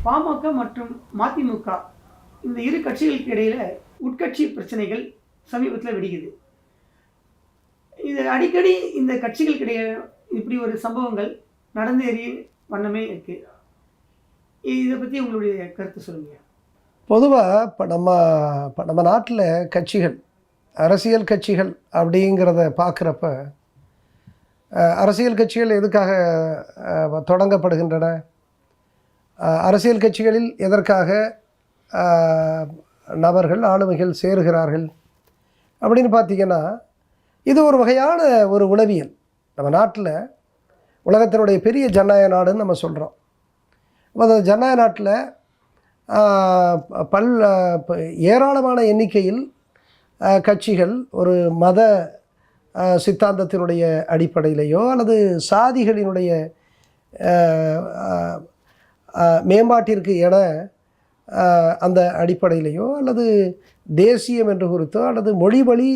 பாமக மற்றும் மதிமுக இந்த இரு கட்சிகளுக்கு இடையில உட்கட்சி பிரச்சனைகள் சமீபத்தில் வெடிக்குது. இது அடிக்கடி இந்த கட்சிகளுக்கு இடையே இப்படி ஒரு சம்பவங்கள் நடந்தேறிய வண்ணமே இருக்கு. இதை பற்றி உங்களுடைய கருத்து சொல்லுங்க. பொதுவாக இப்போ நம்ம நாட்டில் கட்சிகள், அரசியல் கட்சிகள் அப்படிங்கிறத பார்க்குறப்ப, அரசியல் கட்சிகள் எதுக்காக தொடங்கப்படுகின்றன, அரசியல் கட்சிகளில் எதற்காக நபர்கள் ஆளுமைகள் சேருகிறார்கள் அப்படின்னு பார்த்திங்கன்னா, இது ஒரு வகையான ஒரு உளவியல். நம்ம நாட்டில் உலகத்தினுடைய பெரிய ஜனநாயக நாடுன்னு நம்ம சொல்கிறோம். அந்த ஜனநாயக நாட்டில் ஏராளமான எண்ணிக்கையில் கட்சிகள் ஒரு மத சித்தாந்தத்தினுடைய அடிப்படையிலேயோ அல்லது சாதிகளினுடைய மேம்பாட்டிற்கு என அந்த அடிப்படையிலேயோ அல்லது தேசியம் என்று குறித்தோ அல்லது மொழிவழி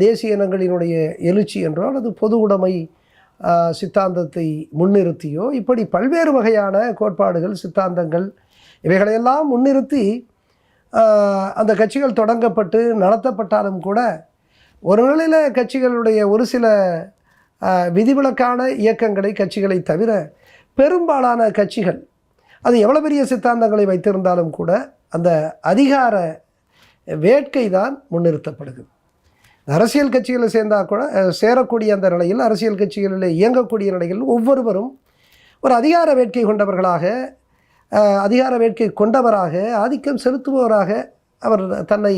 தேசிய இனங்களினுடைய எழுச்சி என்றோ அல்லது பொது உடைமை சித்தாந்தத்தை முன்னிறுத்தியோ இப்படி பல்வேறு வகையான கோட்பாடுகள், சித்தாந்தங்கள் இவைகளையெல்லாம் முன்னிறுத்தி அந்த கட்சிகள் தொடங்கப்பட்டு நடத்தப்பட்டாலும் கூட ஒரு நிலையில் கட்சிகளுடைய ஒரு சில விதிவிலக்கான இயக்கங்களை, கட்சிகளை தவிர பெரும்பாலான கட்சிகள் அது எவ்வளோ பெரிய சித்தாந்தங்களை வைத்திருந்தாலும் கூட அந்த அதிகார வேட்கை தான் முன்னிறுத்தப்படுகிறது. அரசியல் கட்சிகளை சேர்ந்தால் கூட சேரக்கூடிய அந்த நிலையில், அரசியல் கட்சிகளில் இயங்கக்கூடிய நிலையில் ஒவ்வொருவரும் ஒரு அதிகார வேட்கை கொண்டவர்களாக, அதிகார வேட்கை கொண்டவராக, ஆதிக்கம் செலுத்துபவராக அவர் தன்னை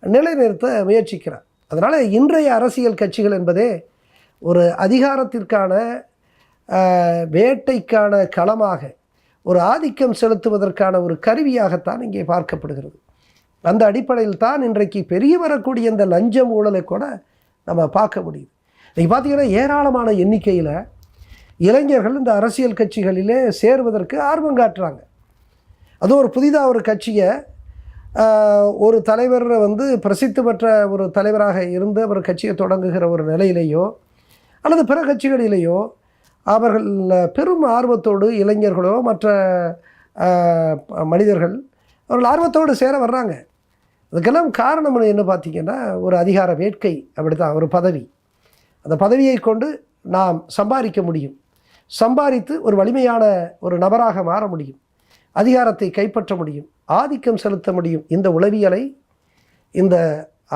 நிலைநிறுத்த முயற்சிக்கிறார். அதனால் இன்றைய அரசியல் கட்சிகள் என்பதே ஒரு அதிகாரத்திற்கான வேட்டைக்கான களமாக, ஒரு ஆதிக்கம் செலுத்துவதற்கான ஒரு கருவியாகத்தான் இங்கே பார்க்கப்படுகிறது. அந்த அடிப்படையில் தான் இன்றைக்கு பெரிய வரக்கூடிய இந்த லஞ்சம் ஊழலை கூட நம்ம பார்க்க முடியுது. இன்றைக்கி பார்த்திங்கன்னா ஏராளமான எண்ணிக்கையில் இளைஞர்கள் இந்த அரசியல் கட்சிகளிலே சேருவதற்கு ஆர்வம் காட்டுறாங்க. அதுவும் ஒரு புதிதாக ஒரு கட்சியை ஒரு தலைவர் பிரசித்தி பெற்ற ஒரு தலைவராக இருந்து அவர் கட்சியை தொடங்குகிற ஒரு நிலையிலேயோ அல்லது பிற கட்சிகளிலேயோ அவர்கள் பெரும் ஆர்வத்தோடு இளைஞர்களோ மற்ற மனிதர்கள் அவர்கள் ஆர்வத்தோடு சேர வர்றாங்க. அதுக்கெல்லாம் காரணம் என்ன பார்த்திங்கன்னா, ஒரு அதிகார வேட்கை. அப்படி தான் ஒரு பதவி, அந்த பதவியை கொண்டு நாம் சம்பாதிக்க முடியும், சம்பாதித்து ஒரு வலிமையான ஒரு நபராக மாற முடியும், அதிகாரத்தை கைப்பற்ற முடியும், ஆதிக்கம் செலுத்த முடியும். இந்த உளவியலை இந்த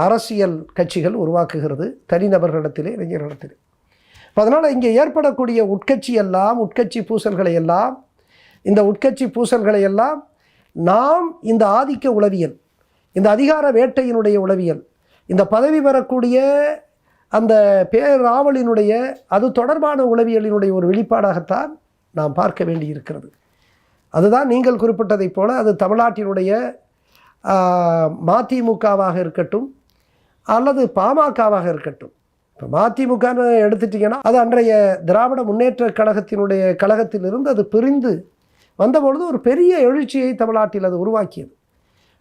அரசியல் கட்சிகள் உருவாக்குகிறது தனிநபர்களிடத்திலே, இளைஞர்களிடத்திலே. இப்போ அதனால் இங்கே ஏற்படக்கூடிய உட்கட்சி பூசல்களை எல்லாம், இந்த உட்கட்சி பூசல்களை எல்லாம் நாம் இந்த ஆதிக்க உளவியல், இந்த அதிகார வேட்டையினுடைய உளவியல், இந்த பதவி பெறக்கூடிய அந்த பேராவலினுடைய அது தொடர்பான உளவியலினுடைய ஒரு வெளிப்பாடாகத்தான் நாம் பார்க்க வேண்டி இருக்கிறது. அதுதான் நீங்கள் குறிப்பிட்டதைப் போல அது தமிழ்நாட்டினுடைய மதிமுகவாக இருக்கட்டும் அல்லது பாமகவாக இருக்கட்டும். இப்போ மதிமுகன்னு எடுத்துட்டிங்கன்னா அது அன்றைய திராவிட முன்னேற்ற கழகத்திலிருந்து அது பிரிந்து வந்தபொழுது ஒரு பெரிய எழுச்சியை தமிழ்நாட்டில் அது உருவாக்கியது.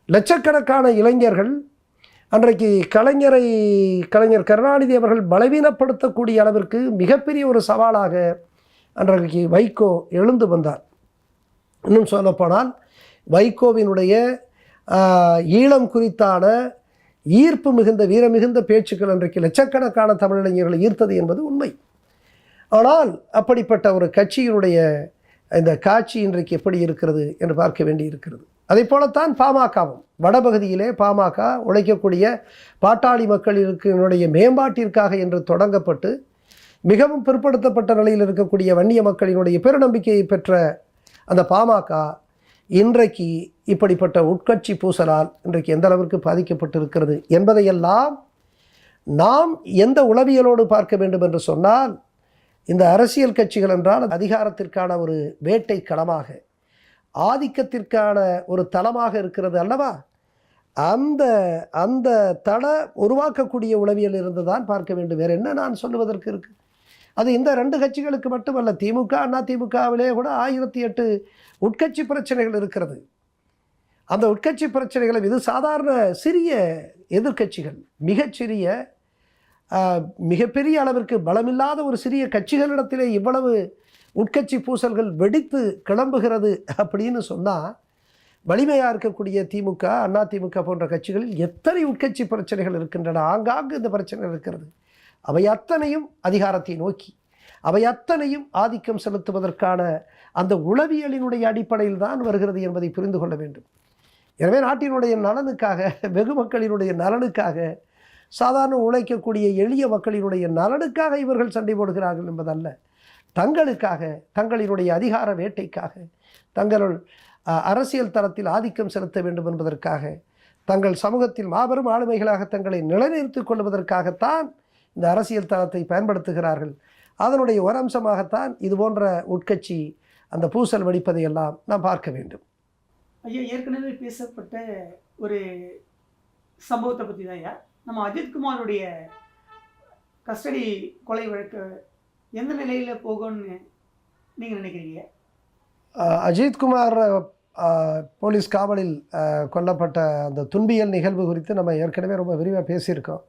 லட்சக்கணக்கான இளைஞர்கள் அன்றைக்கு கலைஞர் கருணாநிதி அவர்கள் பலவீனப்படுத்தக்கூடிய அளவிற்கு மிகப்பெரிய ஒரு சவாலாக அன்றைக்கு வைகோ எழுந்து வந்தார். இன்னும் சொல்லப்போனால் வைகோவினுடைய ஈழம் குறித்தான ஈர்ப்பு மிகுந்த வீரமிகுந்த பேச்சுக்கள் அன்றைக்கு லட்சக்கணக்கான தமிழிளைஞர்களை ஈர்த்தது என்பது உண்மை. ஆனால் அப்படிப்பட்ட ஒரு கட்சியினுடைய இந்த காட்சி இன்றைக்கு எப்படி இருக்கிறது என்று பார்க்க வேண்டி இருக்கிறது. அதை போலத்தான் பாமகவும் வடபகுதியிலே பாமக உழைக்கக்கூடிய பாட்டாளி மக்களினுடைய மேம்பாட்டிற்காக என்று தொடங்கப்பட்டு மிகவும் பிற்படுத்தப்பட்ட நிலையில் இருக்கக்கூடிய வன்னிய மக்களினுடைய பெருநம்பிக்கையை பெற்ற அந்த பாமக இன்றைக்கு இப்படிப்பட்ட உட்கட்சி பூசலால் இன்றைக்கு எந்த அளவிற்கு பாதிக்கப்பட்டிருக்கிறது என்பதையெல்லாம் நாம் எந்த உளவியலோடு பார்க்க வேண்டும் என்று சொன்னால், இந்த அரசியல் கட்சிகள் என்றால் அதிகாரத்திற்கான ஒரு வேட்டை களமாக, ஆதிக்கத்திற்கான ஒரு தளமாக இருக்கிறது அல்லவா? அந்த அந்த தள உருவாக்கக்கூடிய உளவியல் இருந்து தான் பார்க்க வேண்டும். வேறு என்ன நான் சொல்லுவதற்கு இருக்குது? அது இந்த ரெண்டு கட்சிகளுக்கு மட்டுமல்ல, திமுக அண்ணா திமுகவிலே கூட 1008 உட்கட்சி பிரச்சனைகள் இருக்கிறது. அந்த உட்கட்சி பிரச்சனைகளை இது சாதாரண சிறிய எதிர்கட்சிகள், மிகச்சிறிய மிகப்பெரிய அளவிற்கு பலமில்லாத ஒரு சிறிய கட்சிகளிடத்திலே இவ்வளவு உட்கட்சி பூசல்கள் வெடித்து கிளம்புகிறது அப்படின்னு சொன்னால், வலிமையாக இருக்கக்கூடிய திமுக, அதிமுக போன்ற கட்சிகளில் எத்தனை உட்கட்சி பிரச்சனைகள் இருக்கின்றன, ஆங்காங்கு இந்த பிரச்சனை இருக்கிறது. அவை அத்தனையும் அதிகாரத்தை நோக்கி, அவை அத்தனையும் ஆதிக்கம் செலுத்துவதற்கான அந்த உளவியலினுடைய அடிப்படையில் தான் வருகிறது என்பதை புரிந்து கொள்ள வேண்டும். எனவே நாட்டினுடைய நலனுக்காக, வெகு மக்களினுடைய நலனுக்காக, சாதாரண உழைக்கக்கூடிய எளிய மக்களினுடைய நலனுக்காக இவர்கள் சண்டை போடுகிறார்கள் என்பதல்ல. தங்களுக்காக, தங்களினுடைய அதிகார வேட்டைக்காக, தங்கள் அரசியல் தரத்தில் ஆதிக்கம் செலுத்த வேண்டும் என்பதற்காக, தங்கள் சமூகத்தில் மாபெரும் ஆளுமைகளாக தங்களை நிலைநிறுத்திக் கொள்வதற்காகத்தான் இந்த அரசியல் தளத்தை பயன்படுத்துகிறார்கள். அதனுடைய ஒரு அம்சமாகத்தான் இது போன்ற உட்கட்சி அந்த பூசல் வெடிப்பதையெல்லாம் நாம் பார்க்க வேண்டும். ஐயா, ஏற்கனவே பேசப்பட்ட ஒரு சம்பவத்தை பற்றி தான் ஐயா, நம்ம அஜித்குமாருடைய கஸ்டடி கொலை வழக்கு எந்த நிலையில் போகும்னு நீங்கள் நினைக்கிறீங்க? அஜித்குமார் போலீஸ் காவலில் கொல்லப்பட்ட அந்த துன்பியல் நிகழ்வு குறித்து நம்ம ஏற்கனவே ரொம்ப விரிவாக பேசியிருக்கோம்.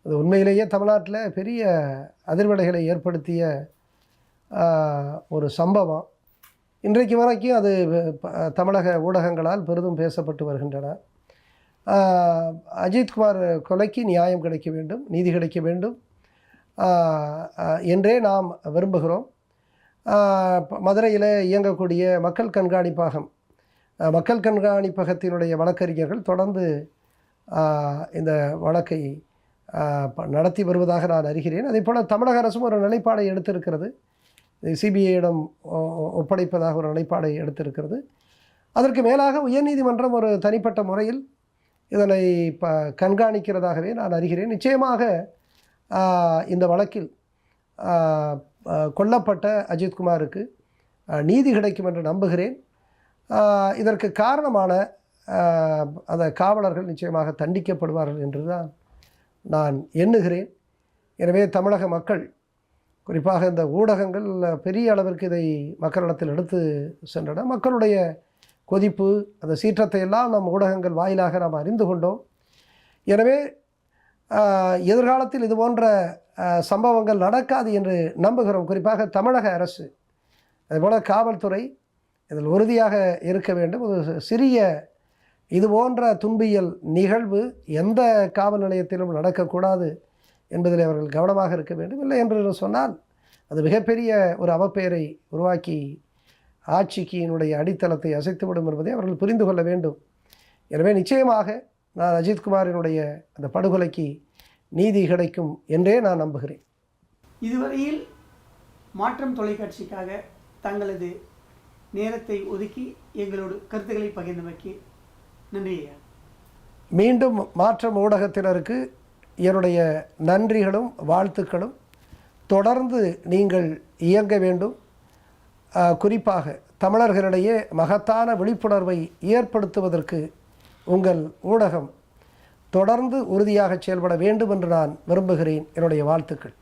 அது உண்மையிலேயே தமிழ்நாட்டில் பெரிய அதிர்வலைகளை ஏற்படுத்திய ஒரு சம்பவம். இன்றைக்கு வரைக்கும் அது தமிழக ஊடகங்களால் பெரிதும் பேசப்பட்டு வருகின்றன. அஜித்குமார் கொலைக்கு நியாயம் கிடைக்க வேண்டும், நீதி கிடைக்க வேண்டும் என்றே நாம் விரும்புகிறோம். மதுரையில் இயங்கக்கூடிய மக்கள் கண்காணிப்பகத்தினுடைய வழக்கறிஞர்கள் தொடர்ந்து இந்த வழக்கை நடத்தி வருவதாக நான் அறிகிறேன். அதே போல் தமிழக அரசும் ஒரு நிலைப்பாடை எடுத்திருக்கிறது. சிபிஐயிடம் ஒப்படைப்பதாக ஒரு நிலைப்பாடை எடுத்திருக்கிறது. அதற்கு மேலாக உயர்நீதிமன்றம் ஒரு தனிப்பட்ட முறையில் இதனை கண்காணிக்கிறதாகவே நான் அறிகிறேன். நிச்சயமாக இந்த வழக்கில் கொல்லப்பட்ட அஜித்குமாருக்கு நீதி கிடைக்கும் என்று நம்புகிறேன். இதற்கு காரணமான அந்த காவலர்கள் நிச்சயமாக தண்டிக்கப்படுவார்கள் என்று தான் நான் எண்ணுகிறேன். எனவே தமிழக மக்கள், குறிப்பாக இந்த ஊடகங்கள் பெரிய அளவிற்கு இதை மக்களிடத்தில் எடுத்து சென்றன. மக்களுடைய கொதிப்பு, அந்த சீற்றத்தை எல்லாம் நம் ஊடகங்கள் வாயிலாக நாம் அறிந்து கொண்டோம். எனவே எதிர்காலத்தில் இது போன்ற சம்பவங்கள் நடக்காது என்று நம்புகிறோம். குறிப்பாக தமிழக அரசு, அதுபோல் காவல்துறை இதில் உறுதியாக இருக்க வேண்டும். ஒரு சிறிய இது போன்ற துன்பியல் நிகழ்வு எந்த காவல் நிலையத்திலும் நடக்கக்கூடாது என்பதில் அவர்கள் கவனமாக இருக்க வேண்டும். இல்லை என்று சொன்னால் அது மிகப்பெரிய ஒரு அவப்பெயரை உருவாக்கி ஆட்சிக்கினுடைய அடித்தளத்தை அசைத்துவிடும் என்பதை அவர்கள் புரிந்து கொள்ள வேண்டும். எனவே நிச்சயமாக நான் அஜித்குமாரினுடைய அந்த படுகொலைக்கு நீதி கிடைக்கும் என்றே நான் நம்புகிறேன். இதுவரையில் மாற்றம் தொலைக்காட்சிக்காக தங்களது நேரத்தை ஒதுக்கி எங்களோடு கருத்துக்களை பகிர்ந்தமைக்கு நன்றி ஐயா. மீண்டும் மாற்றம் ஊடகத்தினருக்கு என்னுடைய நன்றிகளும் வாழ்த்துக்களும். தொடர்ந்து நீங்கள் இயங்க வேண்டும். குறிப்பாக தமிழர்களிடையே மகத்தான விழிப்புணர்வை ஏற்படுத்துவதற்கு உங்கள் ஊடகம் தொடர்ந்து உறுதியாக செயல்பட வேண்டும் என்று நான் விரும்புகிறேன். என்னுடைய வாழ்த்துக்கள்.